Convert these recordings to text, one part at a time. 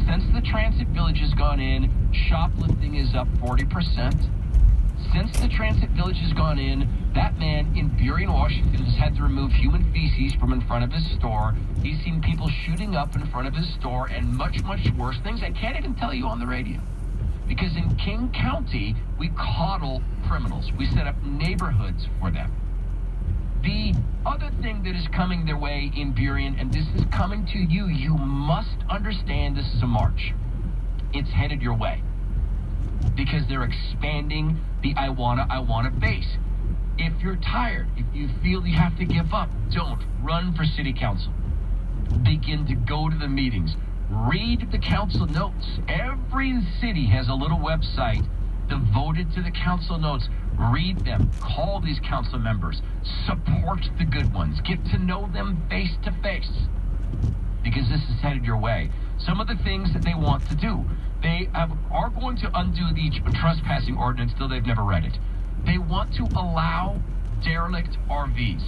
Since the transit village has gone in, shoplifting is up 40%. Since the transit village has gone in, that man in Burien, Washington has had to remove human feces from in front of his store. He's seen people shooting up in front of his store and much, much worse things I can't even tell you on the radio. Because in King County, we coddle criminals. We set up neighborhoods for them. The other thing that is coming their way in Burien, and this is coming to you, you must understand this is a march. It's headed your way. Because they're expanding the I wanna base. If you're tired, if you feel you have to give up, don't run for city council. Begin to go to the meetings. Read the council notes. Every city has a little website devoted to the council notes. Read them. Call these council members. Support the good ones. Get to know them face to face. Because this is headed your way. Some of the things that they want to do. They are going to undo the trespassing ordinance, though they've never read it. They want to allow derelict RVs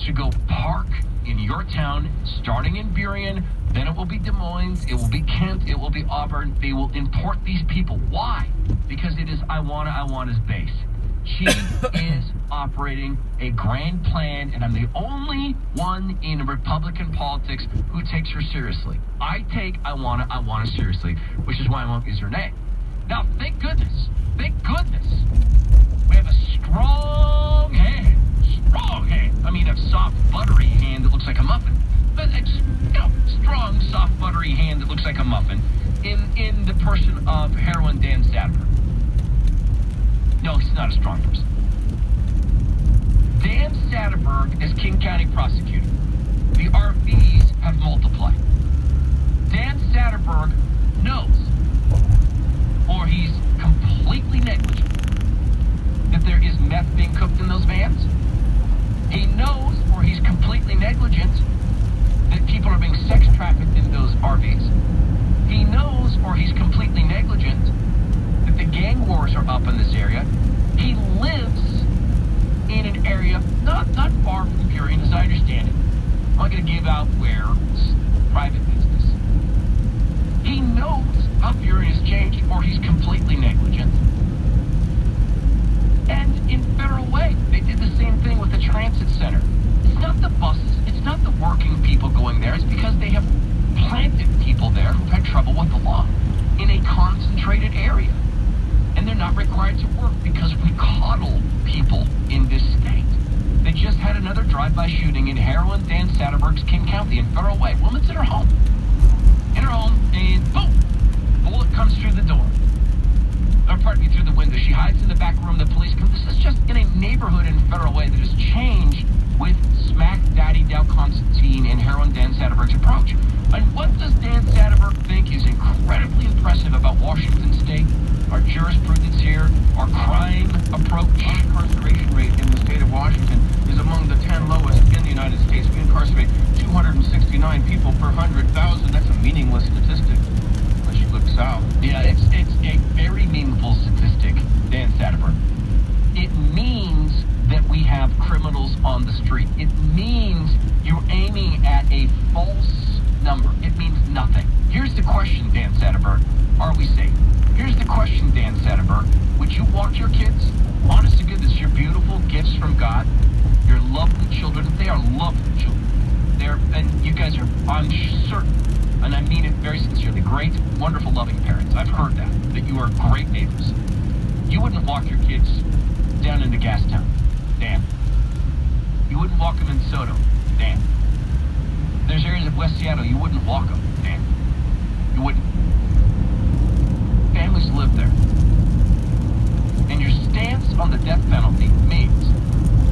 to go park in your town, starting in Burien, then it will be Des Moines, it will be Kent, it will be Auburn. They will import these people. Why? Because it is I wanna's base. She is operating a grand plan, and I'm the only one in Republican politics who takes her seriously. I take I wanna seriously, which is why I won't use her name. Now, thank goodness, we have a strong hand. I mean, a soft, buttery hand that looks like a muffin. But it's, strong, soft, buttery hand that looks like a muffin in the person of heroin Dan Sadler. No, he's not a strong person. Dan Satterberg is King County prosecutor. The RVs have multiplied. Dan Satterberg knows, or he's completely negligent, that there is meth being cooked in those vans. He knows, or he's completely negligent, that people are being sex trafficked in those RVs. He knows, or he's completely negligent, that the gang wars are up in this area. He lives in an area not far from Burien, as I understand it. I'm not going to give out where. It's private business. He knows how Burien has changed, or he's completely negligent. And in Federal Way, they did the same thing with the transit center. It's not the buses, it's not the working people going there, it's because they have planted people there who've had trouble with the law in a concentrated area. And they're not required to work because we coddle people in this state. They just had another drive-by shooting in heroin Dan Satterberg's King County in Federal Way. Woman's in her home. And boom! Bullet comes through the door. Or pardon me, through the window. She hides in the back room. The police come. This is just in a neighborhood in Federal Way that has changed with Smack Daddy Dow Constantine and heroin Dan Satterberg's approach. And what does Dan Satterberg think is incredibly impressive about Washington State, our jurisprudence here, our crime approach? Our incarceration rate in the state of Washington is among the 10 lowest in the United States. We incarcerate 269 people per 100,000. That's a meaningless statistic, unless you look south. Yeah, it's a very meaningful statistic, Dan Satterberg. It means that we have criminals on the street. It means you're aiming at a false number. It means nothing. Here's the question, Dan Satterberg. Are we safe? Here's the question, Dan Satterberg. Would you walk your kids? Honest to goodness, you're beautiful gifts from God. You're lovely children. They are lovely children. And you guys are, I'm certain, and I mean it very sincerely, great, wonderful, loving parents. I've heard that you are great neighbors. You wouldn't walk your kids down into Gastown, Dan. You wouldn't walk them in Soto, Dan. There's areas of West Seattle you wouldn't walk them, Dan. You wouldn't. Families live there. And your stance on the death penalty means,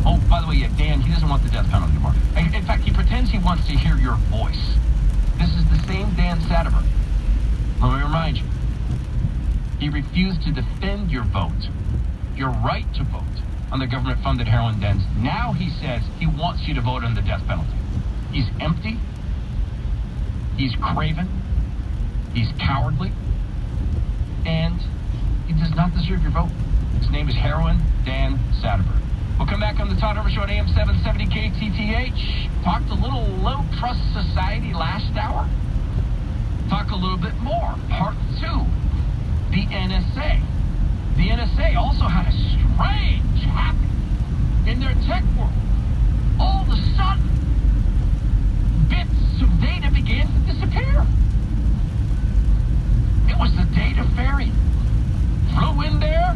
oh, by the way, yeah, Dan, he doesn't want the death penalty anymore. In fact, he pretends he wants to hear your voice. This is the same Dan Satterberg. Let me remind you. He refused to defend your vote, your right to vote, on the government-funded heroin dens. Now he says he wants you to vote on the death penalty. He's empty. He's craven. He's cowardly. And he does not deserve your vote. His name is Heroin Dan Satterberg. We'll come back on the Todd Herman Show at AM 770 KTTH. Talked a little low-trust society last hour. Talked talk a little bit more. Part 2, the NSA. The NSA also had a strange happening in their tech world. All of a sudden, bits of data began to disappear. It was the data fairy. Flew in there,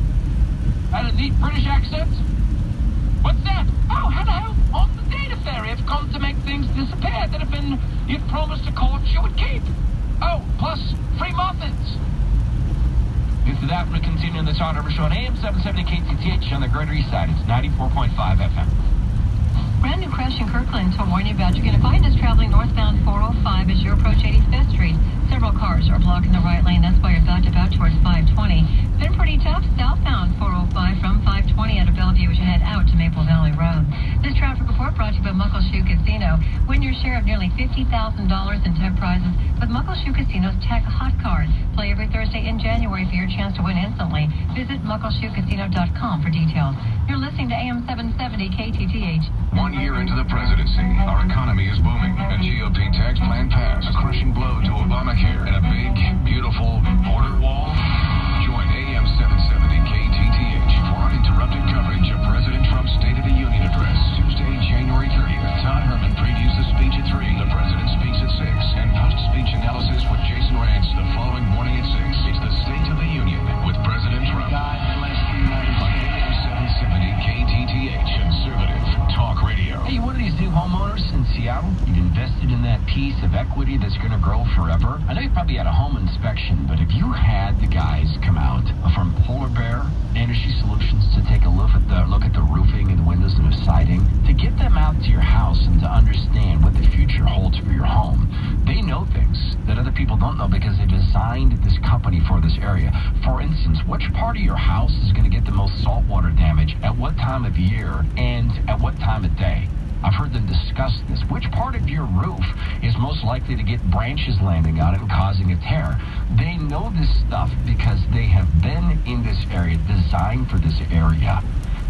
had a neat British accent. What's that? Oh, hello, I'm the data fairy. I've come to make things disappear that have been, you'd promised a court you would keep. Oh, plus free muffins. After that, we're continuing the Todd Herber Show on AM 770 KTTH on the Greater East Side. It's 94.5 FM. Brand new crash in Kirkland to warn you about. You're going to find us traveling northbound 405 as you approach 85th Street. Several cars are blocking the right lane. That's why you're backed about towards 520. It's been pretty tough southbound 405 from 520 out of Bellevue as you head out to Maple Valley Road. This traffic report brought to you by Muckleshoe Casino. Win your share of nearly $50,000 in tech prizes with Muckleshoe Casino's Tech Hot Card. Play every Thursday in January for your chance to win instantly. Visit muckleshoecasino.com for details. You're listening to AM 770 KTTH. 1 year into the presidency, our economy is booming. A GOP tax plan passed, a crushing blow to Obamacare, and a big, beautiful border wall. Join AM 770 KTTH for uninterrupted coverage of President Trump's State of the Union address. Tuesday, January 30th. Todd Herman previews the speech at 3. The president speaks at 6. And post-speech analysis with Jason Rance the following morning at 6. It's the State of the Union with President Trump. God bless the United States. AM 770 KTTH, conservative talk radio. Hey, you one of these new homeowners in Seattle? You've invested in that piece of equity that's going to grow forever. I know you probably had a home inspection, but if you had the guys come out from Polar Bear Energy Solutions to take a look at the roofing and the windows and the siding, to get them out to your house and to understand what the future holds for your home, they know things that other people don't know because they designed this company for this area. For instance, which part of your house is going to get the most saltwater damage at what time of year and at what time of day? I've heard them discuss this. Which part of your roof is most likely to get branches landing on it and causing a tear? They know this stuff because they have been in this area, designed for this area.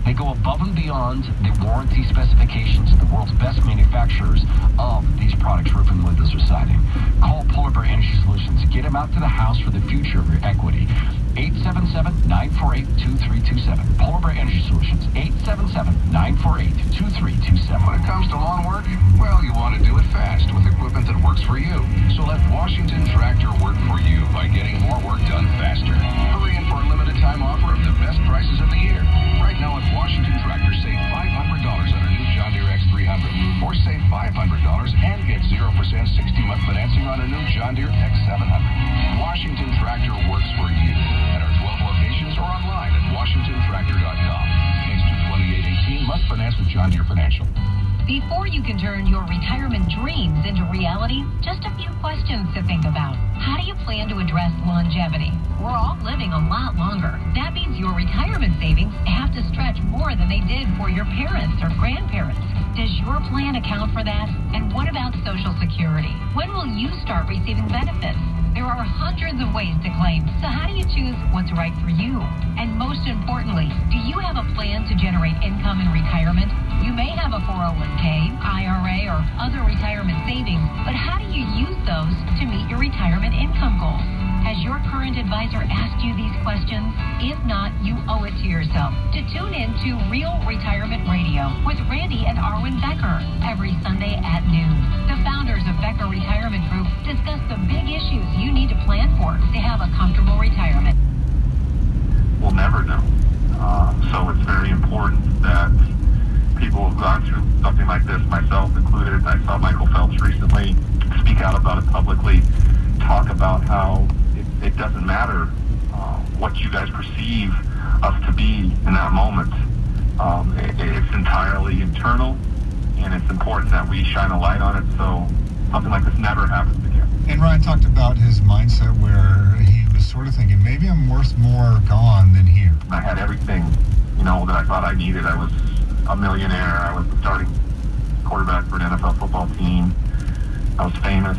They go above and beyond the warranty specifications of the world's best manufacturers of these products, roofing, windows, or siding. Call Polar Bear Energy Solutions. Get them out to the house for the future of your equity. 877-948-2327. Polar Bear Energy Solutions. 877-948-2327. When it comes to lawn work, well, you want to do it fast with equipment that works for you. So let Washington Tractor work for you by getting more work done faster. Hurry in for a limited time offer of the best prices of the year. Right now at Washington Tractor, save $500 on a new John Deere X300. Or save $500 and get 0% 60-month financing on a new John Deere X700. Washington Tractor works for you at our 12 locations or online at WashingtonTractor.com. Case 22818 must finance with John Deere Financial. Before you can turn your retirement dreams into reality, just a few questions to think about. How do you plan to address longevity? We're all living a lot longer. That means your retirement savings have to stretch more than they did for your parents or grandparents. Does your plan account for that? And what about Social Security? When will you start receiving benefits? There are hundreds of ways to claim, so how do you choose what's right for you? And most importantly, do you have a plan to generate income in retirement? You may have a 401k, IRA, or other retirement savings, but how do you use those to meet your retirement income goals? Has your current advisor asked you these questions? If not, you owe it to yourself to tune in to Real Retirement Radio with Randy and Arwen Becker every Sunday at noon. The founders of Becker Retirement Group discuss the big issues you need to plan for to have a comfortable retirement. We'll never know. So it's very important that people who've gone through something like this, myself included, I saw Michael Phelps recently speak out about it publicly, talk about how it doesn't matter what you guys perceive us to be in that moment. It's entirely internal, and it's important that we shine a light on it so something like this never happens again. And Ryan talked about his mindset where he was sort of thinking, maybe I'm worth more gone than here. I had everything, that I thought I needed. I was a millionaire. I was the starting quarterback for an NFL football team. I was famous,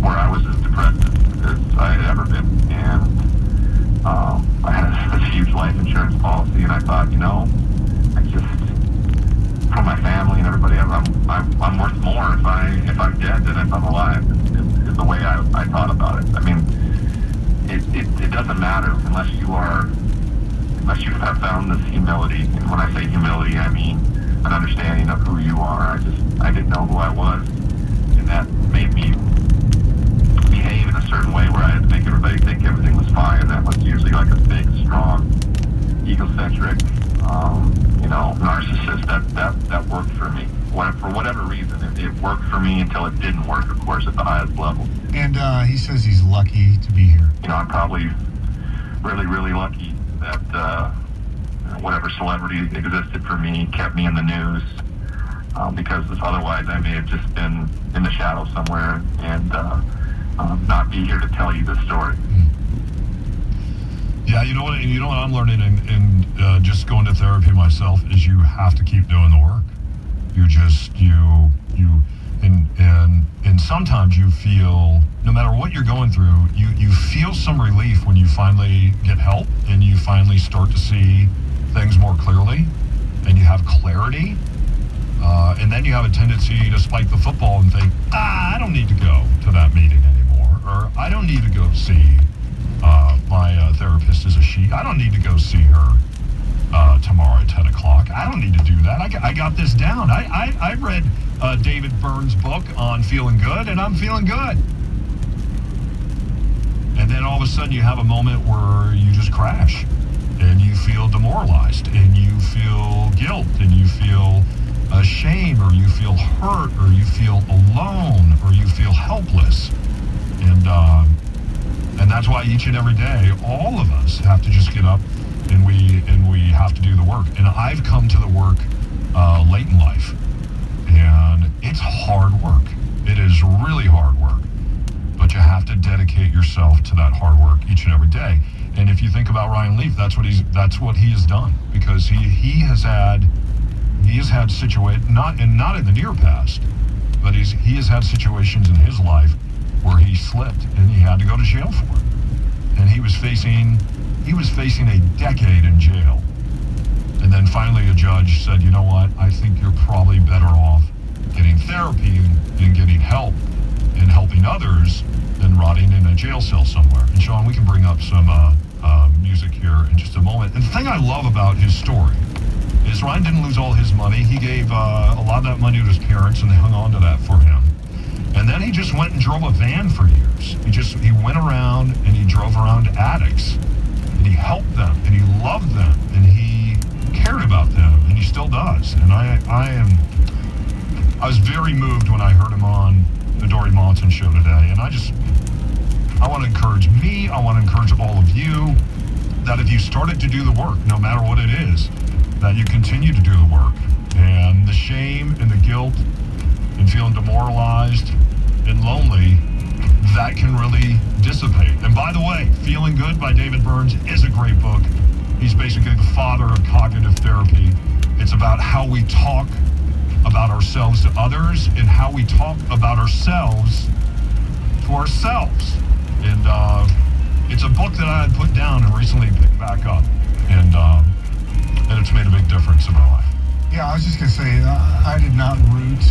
where I was as depressed as I had ever been. And I had this huge life insurance policy, and I thought, I just, for my family and everybody, I'm worth more if I'm dead than if I'm alive, is the way I I thought about it. I mean, it doesn't matter unless you have found this humility. And when I say humility, I mean an understanding of who you are. I didn't know who I was, and that made me behave in a certain way where I had to make everybody think everything was fine, and that was usually like a big, strong, egocentric, narcissist. That worked for me. For whatever reason, it worked for me until it didn't work, of course, at the highest level. And he says he's lucky to be here. I'm probably really, really lucky that whatever celebrity existed for me kept me in the news, because otherwise I may have just been in the shadows somewhere and not be here to tell you this story. Yeah, you know what I'm learning, and just going to therapy myself, is you have to keep doing the work. And sometimes you feel, no matter what you're going through, you feel some relief when you finally get help and you finally start to see things more clearly and you have clarity. And then you have a tendency to spike the football and think, I don't need to go to that meeting anymore, or I don't need to go see my therapist is a she. I don't need to go see her tomorrow at 10 o'clock. I don't need to do that. I got this down. I read David Byrne's book on feeling good, and I'm feeling good. And then all of a sudden you have a moment where you just crash, and you feel demoralized, and you feel guilt, and you feel shame, or you feel hurt, or you feel alone, or you feel helpless. And that's why each and every day, all of us have to just get up and we have to do the work. And I've come to the work late in life, and it's hard work. It is really hard work, but you have to dedicate yourself to that hard work each and every day. And if you think about Ryan Leaf, that's what he has done, because he has had situations, not in the near past, but he has had situations in his life where he slipped and he had to go to jail for it. And he was facing a decade in jail. And then finally a judge said, you know what, I think you're probably better off getting therapy and getting help and helping others than rotting in a jail cell somewhere. And Sean, we can bring up some music here in just a moment. And the thing I love about his story is Ryan didn't lose all his money. He gave a lot of that money to his parents, and they hung on to that for him. And then he just went and drove a van for years. He went around and he drove around addicts, and he helped them, and he loved them, and he cared about them, and he still does. And I was very moved when I heard him on the Dory Monson show today. And I want to encourage all of you that if you started to do the work, no matter what it is, that you continue to do the work. And the shame and the guilt and feeling demoralized and lonely, that can really dissipate. And by the way, Feeling Good by David Burns is a great book. He's basically the father of cognitive therapy. It's about how we talk about ourselves to others and how we talk about ourselves to ourselves. And it's a book that I had put down and recently picked back up. And it's made a big difference in my life. Yeah, I was just going to say, I did not root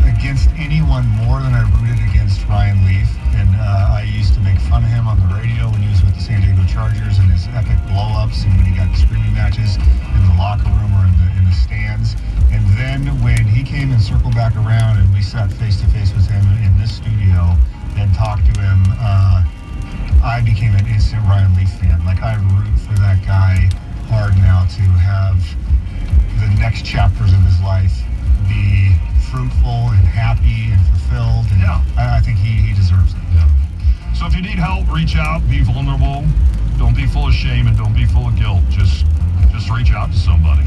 against anyone more than I rooted against Ryan Leaf. And I used to make fun of him on the radio when he was with the San Diego Chargers and his epic blow-ups, and when he got screaming matches in the locker room or in the stands. And then when he came and circled back around and we sat face-to-face with him in this studio and talked to him, I became an instant Ryan Leaf fan. Like, I root for that guy hard now to have the next chapters of his life be fruitful and happy and fulfilled. And yeah. I think he deserves it. Yeah. So if you need help, reach out, be vulnerable. Don't be full of shame and don't be full of guilt. Just reach out to somebody.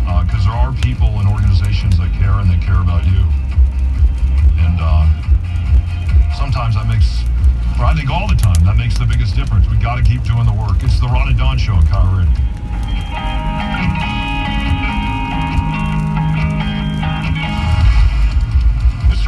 Because there are people and organizations that care and they care about you. And sometimes that makes, or I think all the time, that makes the biggest difference. We got to keep doing the work. It's the Ron and Don Show on Kyle Radio.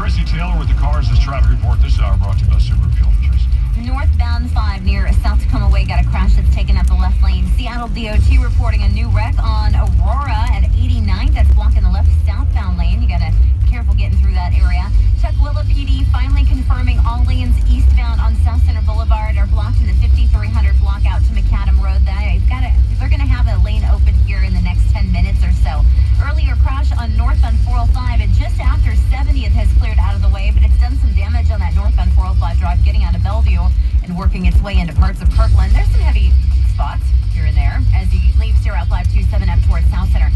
Tracy Taylor with the Cars' traffic report this hour, brought to you by Subaru. Tracy. Northbound 5 near South Tacoma Way got a crash that's taken up the left lane. Seattle DOT reporting a new wreck on Aurora at 89th. That's blocking the left southbound lane. You got to be careful getting through that area. Tukwila PD finally confirming all lanes eastbound on South Center Boulevard are blocked in the 5300 block out to Macadam Road. They're going to have a lane open here in the next 10 minutes or so. Earlier crash on northbound 405 and just after 70th has cleared out of the way, but it's done some damage on that northbound 405 drive getting out of Bellevue and working its way into parts of Kirkland. There's some heavy spots here and there as you leave Sierra 527 up towards South Center.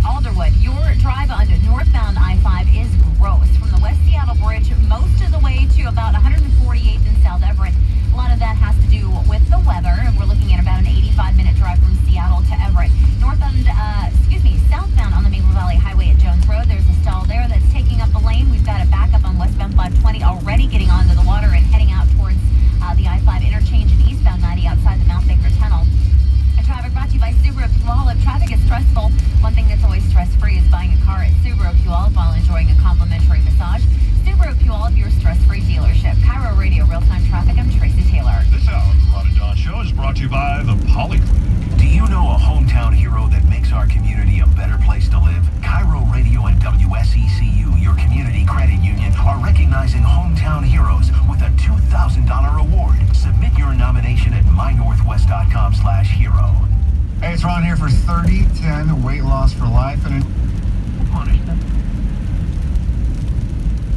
Alderwood, your drive on northbound I-5 is gross. From the West Seattle Bridge, most of the way to about 148th in South Everett. A lot of that has to do with the weather, and we're looking at about an 85-minute drive from Seattle to Everett. Southbound on the Maple Valley Highway at Jones Road, there's a stall there that's taking up a lane. We've got a backup on westbound 520 already getting onto the water and heading out towards the I-5 interchange and eastbound 90 outside the Mount Baker Tunnel. Traffic brought to you by Subaru Puyallup. Traffic is stressful. One thing that's always stress-free is buying a car at Subaru Puyallup while enjoying a complimentary massage. Subaru Puyallup, your stress-free dealership. Cairo Radio, real-time traffic. I'm Tracy Taylor. This hour of the Ron and Don Show is brought to you by the Polyclinic. Do you know a hometown hero that makes our community a better place to live? Cairo Radio and WSECU, your community credit union, are recognizing hometown heroes with a $2,000 award. Submit your nomination at mynorthwest.com/hero. Hey, it's Ron here for 30-10 weight loss for life and Punishment.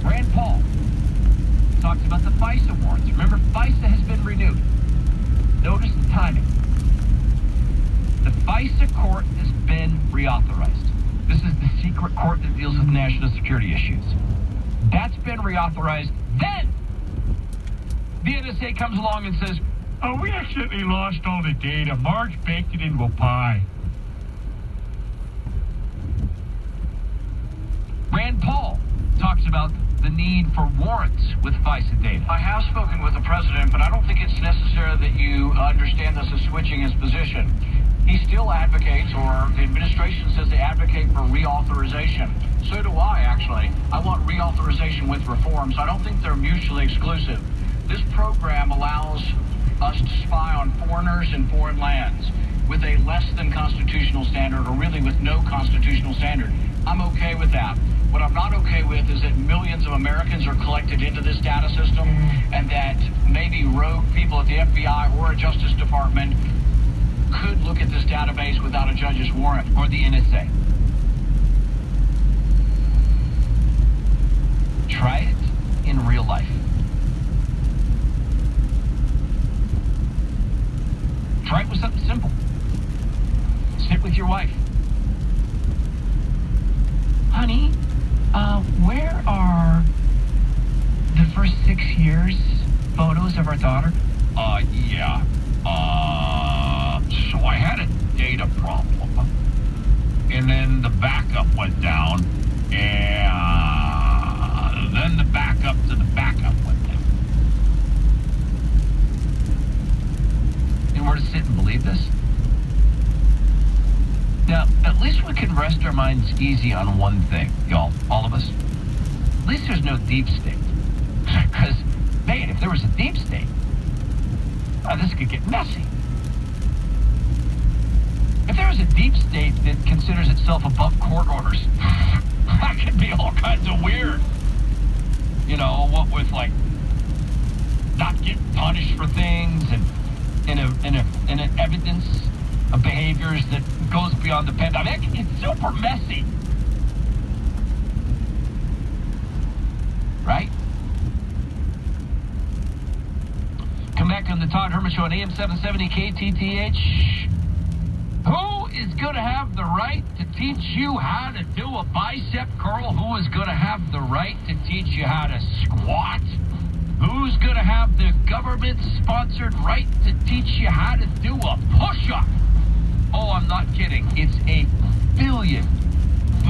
Rand Paul talks about the FISA warrants. Remember, FISA has been renewed. Notice the timing. The FISA court has been reauthorized. This is the secret court that deals with national security issues. That's been reauthorized. Then the NSA comes along and says, oh, we accidentally lost all the data. Marge baked it into a pie. Rand Paul talks about the need for warrants with FISA data. I have spoken with the president, but I don't think it's necessary that you understand this as switching his position. He still advocates, or the administration says they advocate for reauthorization. So do I, actually. I want reauthorization with reforms. I don't think they're mutually exclusive. This program allows us to spy on foreigners in foreign lands with a less than constitutional standard, or really with no constitutional standard. I'm okay with that. What I'm not okay with is that millions of Americans are collected into this data system, and that maybe rogue people at the FBI or a Justice Department could look at this database without a judge's warrant. Or the NSA. Try it in real life. Try it with something simple. Sit with your wife. Honey, where are the first 6 years photos of our daughter? Yeah. So I had a data problem, and then the backup went down, and then the backup to the backup went down. And we're to sit and believe this? Now, at least we can rest our minds easy on one thing, y'all, all of us. At least there's no deep state. Because, man, if there was a deep state, this could get messy. If there was a deep state that considers itself above court orders, that could be all kinds of weird. You know, what with, like, not getting punished for things and an evidence of behaviors that goes beyond the pandemic. It's super messy. Right? Come back on the Todd Herman Show on AM 770 KTTH. Who is going to have the right to teach you how to do a bicep curl? Who is going to have the right to teach you how to squat? Who's going to have the government-sponsored right to teach you how to do a push-up? Oh, I'm not kidding. It's a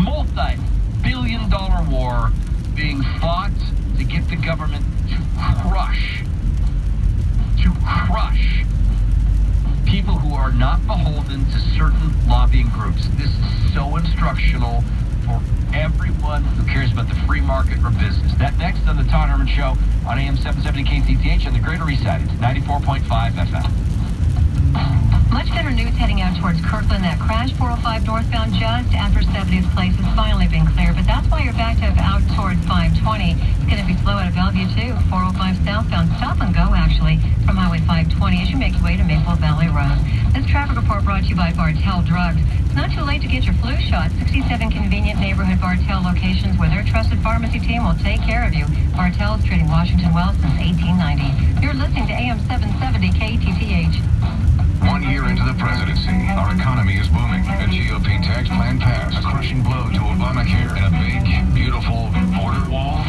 multi-billion-dollar war being fought to get the government to crush people who are not beholden to certain lobbying groups. This is so instructional for everyone who cares about the free market or business. That next on the Todd Herman Show on AM 770 KTTH and the Greater East Side. It's 94.5 FM. Much better news heading out towards Kirkland. That crash 405 northbound just after 70th Place has finally been cleared, but that's why you're backed up out towards 520. It's going to be slow out of Bellevue, too. 405 southbound, stop and go, actually, from Highway 520 as you make your way to Maple Valley Road. This traffic report brought to you by Bartell Drugs. It's not too late to get your flu shot. 67 convenient neighborhood Bartell locations where their trusted pharmacy team will take care of you. Bartell's treating Washington well since 1890. You're listening to AM 770 KTTH. 1 year into the presidency, our economy is booming. A GOP tax plan passed, a crushing blow to Obamacare, and a big, beautiful border wall.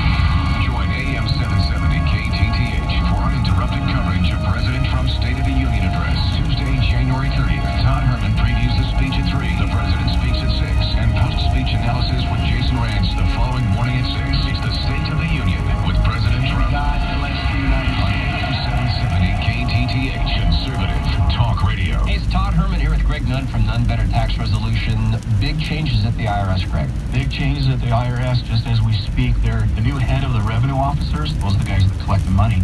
Join AM 770 KTTH for uninterrupted coverage of President Trump's State of the Union address. Tuesday, January 30th. Todd Herman previews the speech at 3. The president speaks at 6. And post-speech analysis with Jason Rance the following morning at 6. It's the State of the Union with President Trump. God bless the United On States. AM 770 KTTH, conservative talk radio. Hey, it's Todd Herman here with Greg Nunn from None Better Tax Resolution. Big changes at the IRS, Greg. Big changes at the IRS just as we speak. The new head of the revenue officers, those are the guys that collect the money,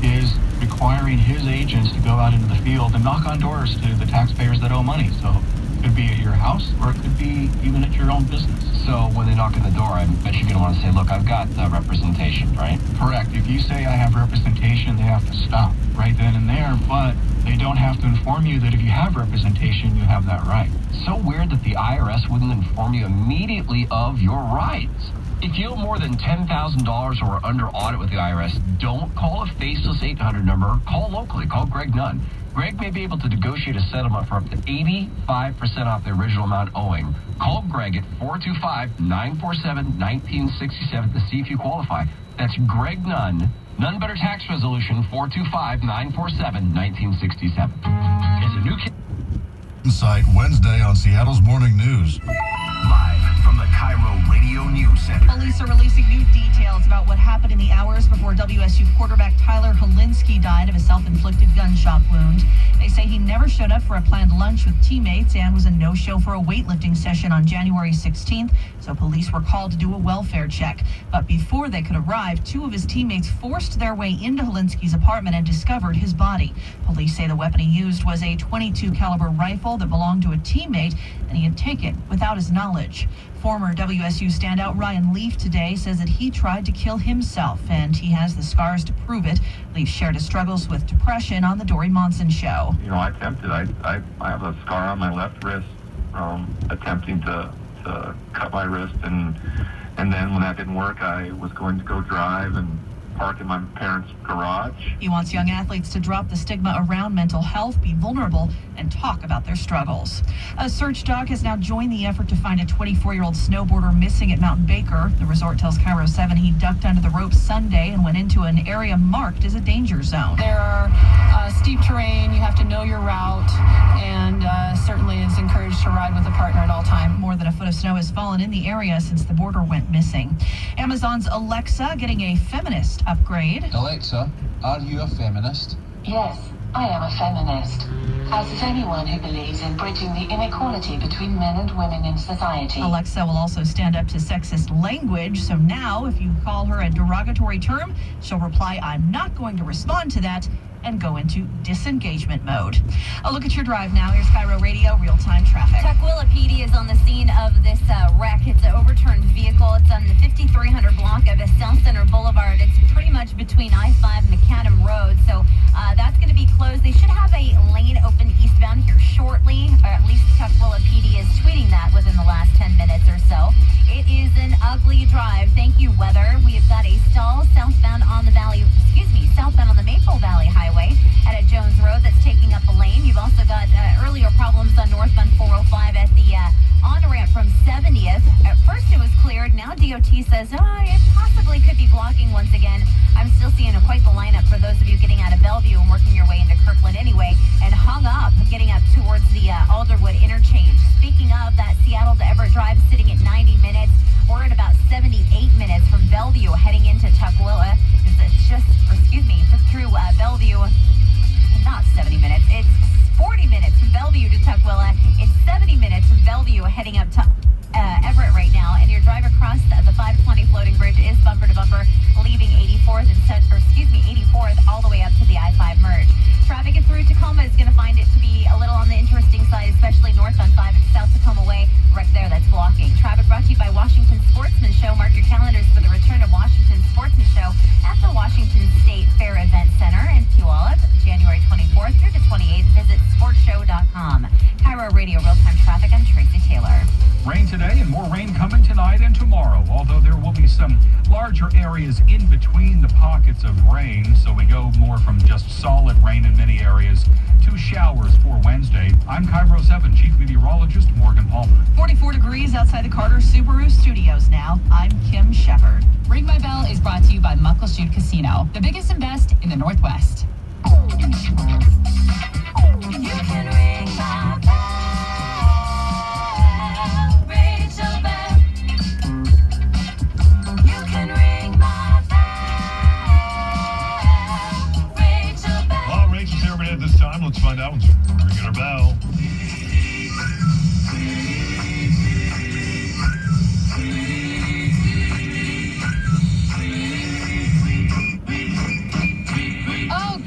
is requiring his agents to go out into the field and knock on doors to the taxpayers that owe money. So it could be at your house or it could be even at your own business. So when they knock on the door, I bet you're going to want to say, look, I've got representation, right? Correct. If you say I have representation, they have to stop right then and there, but they don't have to inform you that if you have representation, you have that right. So weird that the IRS wouldn't inform you immediately of your rights. If you owe more than $10,000 or are under audit with the IRS, don't call a faceless 800 number. Call locally. Call Greg Nunn. Greg may be able to negotiate a settlement for up to 85% off the original amount owing. Call Greg at 425-947-1967 to see if you qualify. That's Greg Nunn. None Better Tax Resolution 425-947-1967. It's a new Insight Wednesday on Seattle's Morning News. Live from the Cairo Radio News Center. Police are releasing new details about what happened in the hours before WSU quarterback Tyler Helinski died of a self-inflicted gunshot wound. They say he never showed up for a planned lunch with teammates and was a no-show for a weightlifting session on January 16th, so police were called to do a welfare check. But before they could arrive, 2 of his teammates forced their way into Helinski's apartment and discovered his body. Police say the weapon he used was a .22 caliber rifle that belonged to a teammate, and he had taken without his knowledge. Former WSU standout Ryan Leaf today says that he tried to kill himself, and he has the scars to prove it. Leaf shared his struggles with depression on the Dory Monson Show. You know, I attempted. I have a scar on my left wrist from attempting to cut my wrist, and then when that didn't work, I was going to go drive and park in my parents' garage. He wants young athletes to drop the stigma around mental health, be vulnerable, and talk about their struggles. A search dog has now joined the effort to find a 24-year-old snowboarder missing at Mount Baker. The resort tells Cairo 7 he ducked under the ropes Sunday and went into an area marked as a danger zone. There are steep terrain, you have to know your route, and certainly is encouraged to ride with a partner at all times. More than a foot of snow has fallen in the area since the border went missing. Amazon's Alexa getting a feminist upgrade. Alexa, are you a feminist? Yes, I am a feminist. As is anyone who believes in bridging the inequality between men and women in society. Alexa will also stand up to sexist language, so now if you call her a derogatory term, she'll reply, "I'm not going to respond to that," and go into disengagement mode. A look at your drive now. Here's Cairo Radio real-time traffic. Tukwila PD is on the scene of this wreck. It's an overturned vehicle. It's on the 5300 block of South Center Boulevard. It's pretty much between I-5 and Macadam Road, so that's going to be closed. They should have a lane open eastbound here shortly, or at least Tukwila PD is tweeting that within the last 10 minutes or so. It is an ugly drive. Thank you, weather. We have got a stall southbound on the southbound on the Maple Valley Highway at a Jones Road that's taking up a lane. You've also got earlier problems on northbound 405 at the on-ramp from 70th. At first it was cleared. Now DOT says, it possibly could be blocking once again. I'm still seeing quite the lineup for those of you getting out of Bellevue and working your way into Kirkland anyway, and hung up getting up towards the Alderwood interchange. Speaking of that Seattle to Everett drive sitting at 90 minutes, we're at about 78 minutes from Bellevue heading into Tukwila. Just through Bellevue, not 70 minutes, it's 40 minutes from Bellevue to Tukwila. It's 70 minutes from Bellevue heading up to Everett right now, and your drive across the 520 floating bridge is bumper to bumper, leaving 84th all the way up to the I-5 merge. Traffic through Tacoma is going to find it to be some larger areas in between the pockets of rain, so we go more from just solid rain in many areas to showers for Wednesday. I'm Cairo 7 Chief Meteorologist Morgan Palmer. 44 degrees outside the Carter Subaru Studios now. I'm Kim Shepard. Ring My Bell is brought to you by Muckleshoot Casino, the biggest and best in the Northwest. You can ring my bell, Rachel Bell. You can ring my bell, Rachel Bell. Well, Rachel's here at this time. Let's find out what's ringing her bell.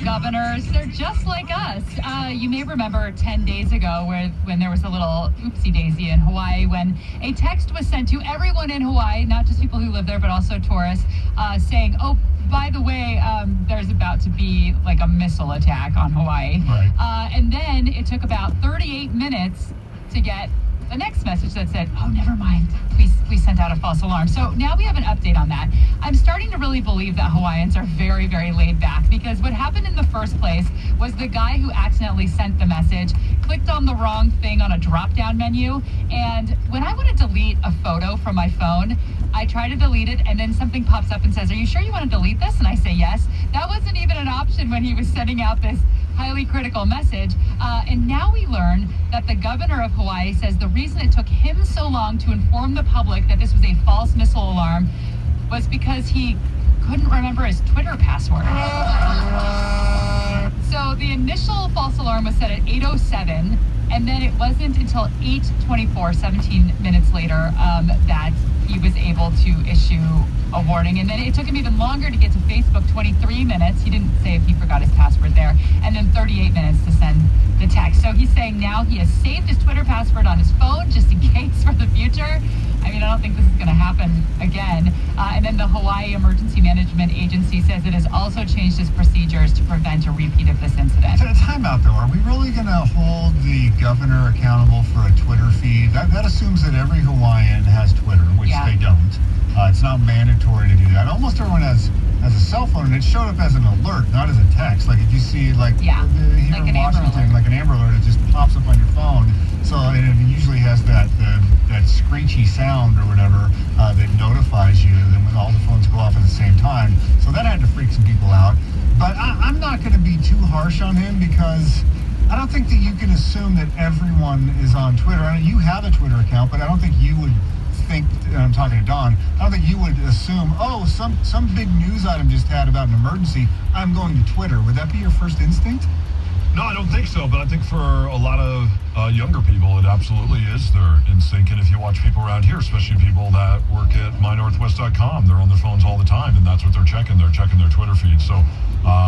Governors, they're just like us. You may remember 10 days ago when there was a little oopsie daisy in Hawaii when a text was sent to everyone in Hawaii, not just people who live there, but also tourists, saying, oh, by the way, there's about to be like a missile attack on Hawaii. Right. And then it took about 38 minutes to get the next message that said, oh, never mind. We sent out a false alarm. So now we have an update on that. I'm starting to really believe that Hawaiians are very, very laid back, because what happened in the first place was the guy who accidentally sent the message clicked on the wrong thing on a drop-down menu. And when I want to delete a photo from my phone, I try to delete it, and then something pops up and says, are you sure you want to delete this? And I say yes. That wasn't even an option when he was sending out this highly critical message. And now we learn that the governor of Hawaii says the reason it took him so long to inform the public that this was a false missile alarm was because he couldn't remember his Twitter password. So the initial false alarm was set at 8:07, and then it wasn't until 8:24, 17 minutes later, that he was able to issue a warning. And then it took him even longer to get to Facebook, 23 minutes. He didn't say if he forgot his password there. And then 38 minutes to send the text. So he's saying now he has saved his Twitter password on his phone just in case for the future. I mean, I don't think this is going to happen again. And then the Hawaii Emergency Management Agency says it has also changed its procedures to prevent a repeat of this incident. Time out, though. Are we really going to hold the governor accountable for a Twitter feed? That assumes that every Hawaiian has Twitter, which they don't. It's not mandatory to do that. Almost everyone has a cell phone, and it showed up as an alert, not as a text. Like if you see, here in Washington, like an Amber Alert, it just pops up on your phone. So it usually has that screechy sound or whatever that notifies you. Then when all the phones go off at the same time, so that had to freak some people out. But I'm not going to be too harsh on him, because I don't think that you can assume that everyone is on Twitter. I mean, you have a Twitter account, but I don't think you would think, and I'm talking to Don, I don't think you would assume, oh, some big news item just had about an emergency, I'm going to Twitter. Would that be your first instinct? No, I don't think so, but I think for a lot of younger people, it absolutely is their instinct. And if you watch people around here, especially people that work at mynorthwest.com, they're on their phones all the time, and that's what they're checking. They're checking their Twitter feed. So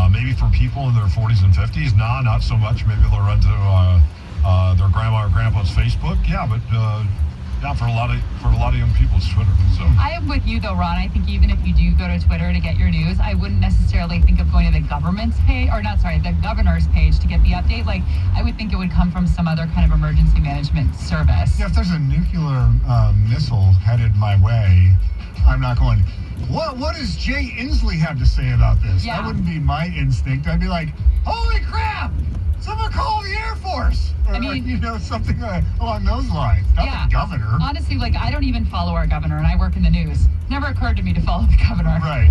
maybe for people in their 40s and 50s, not so much. Maybe they'll run to their grandma or grandpa's Facebook. Yeah, but for a lot of young people, it's Twitter. So I am with you though, Ron. I think even if you do go to Twitter to get your news, I wouldn't necessarily think of going to the government's page, the governor's page to get the update. Like, I would think it would come from some other kind of emergency management service. Yeah, if there's a nuclear missile headed my way, I'm not going, what does Jay Inslee have to say about this? Yeah. That wouldn't be my instinct. I'd be like, holy crap! Someone call the Air Force! Or, something along those lines. Not the governor. Honestly, I don't even follow our governor, and I work in the news. Never occurred to me to follow the governor. Right.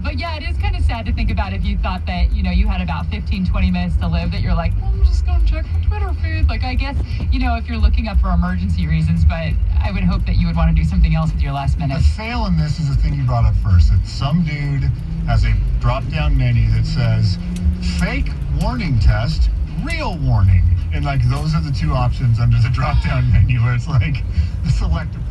But yeah, it is kind of sad to think about if you thought that, you had about 15, 20 minutes to live, that you're like, I'm just going to check my Twitter feed. Like, I guess, if you're looking up for emergency reasons, but I would hope that you would want to do something else with your last minute. The fail in this is the thing you brought up first, that some dude has a drop-down menu that says, fake warning test, real warning. And those are the two options under the drop-down menu, where it's like the selective